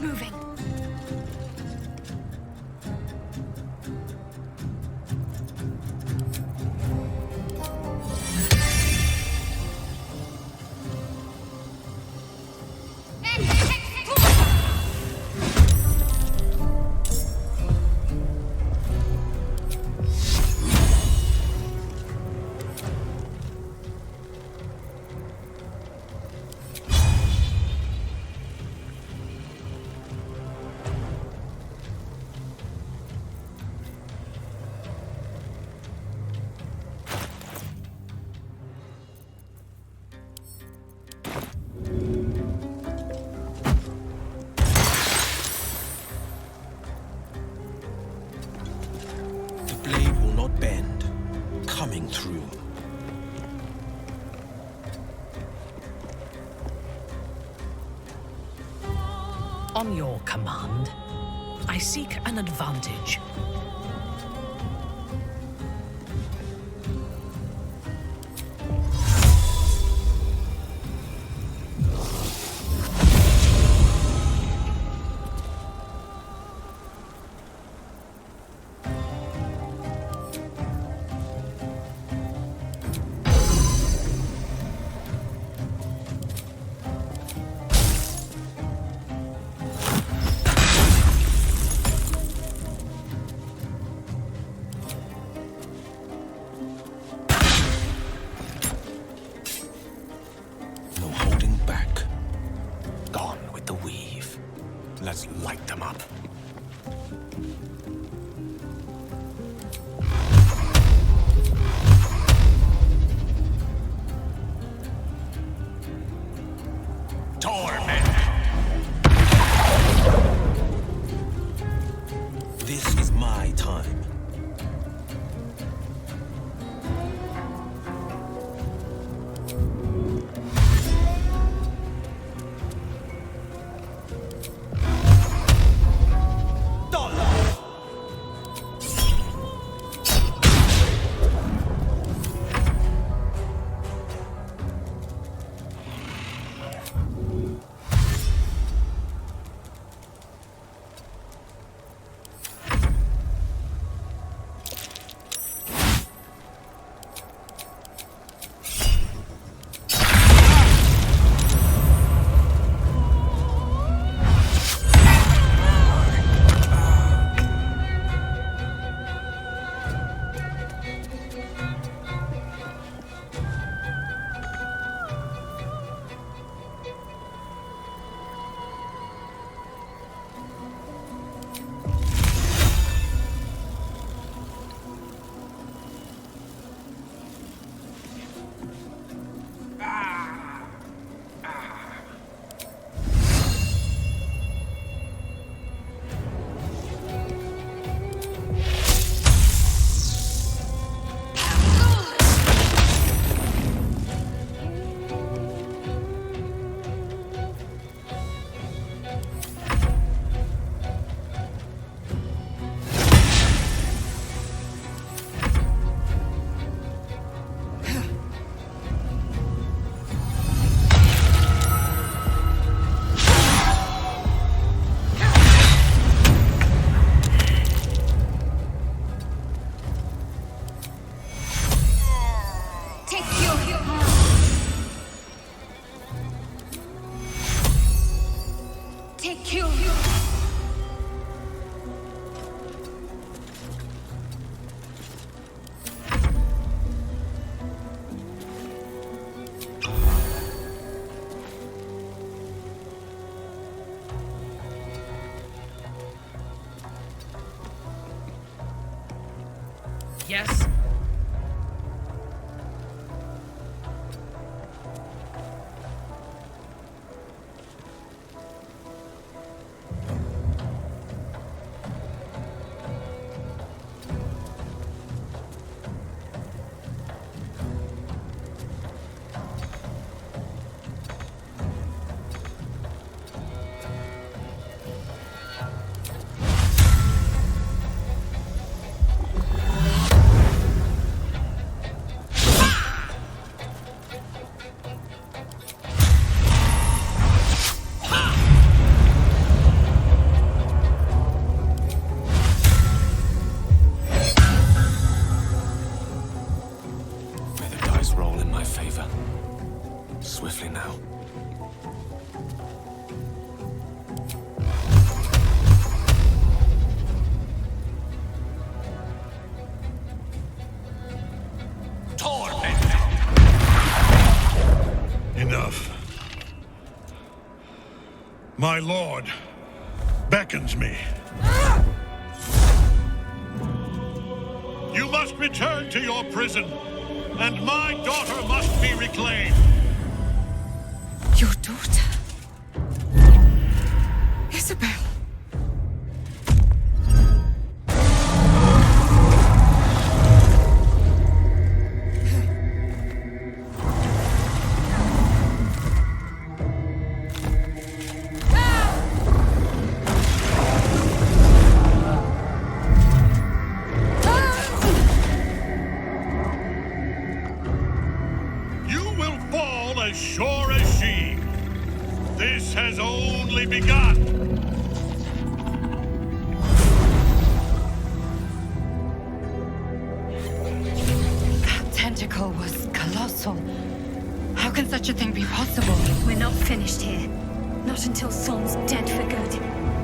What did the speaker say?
Moving. Coming through. On your command, I seek an advantage. Let's light them up. Torment! This is my time. Yes? carefully now. Enough. My lord beckons me. You must return to your prison, and my daughter must be reclaimed. Your daughter? Isabel. You will fall as sure as she. This has only begun. That tentacle was colossal. How can such a thing be possible? We're not finished here. Not until Thorn's dead for good.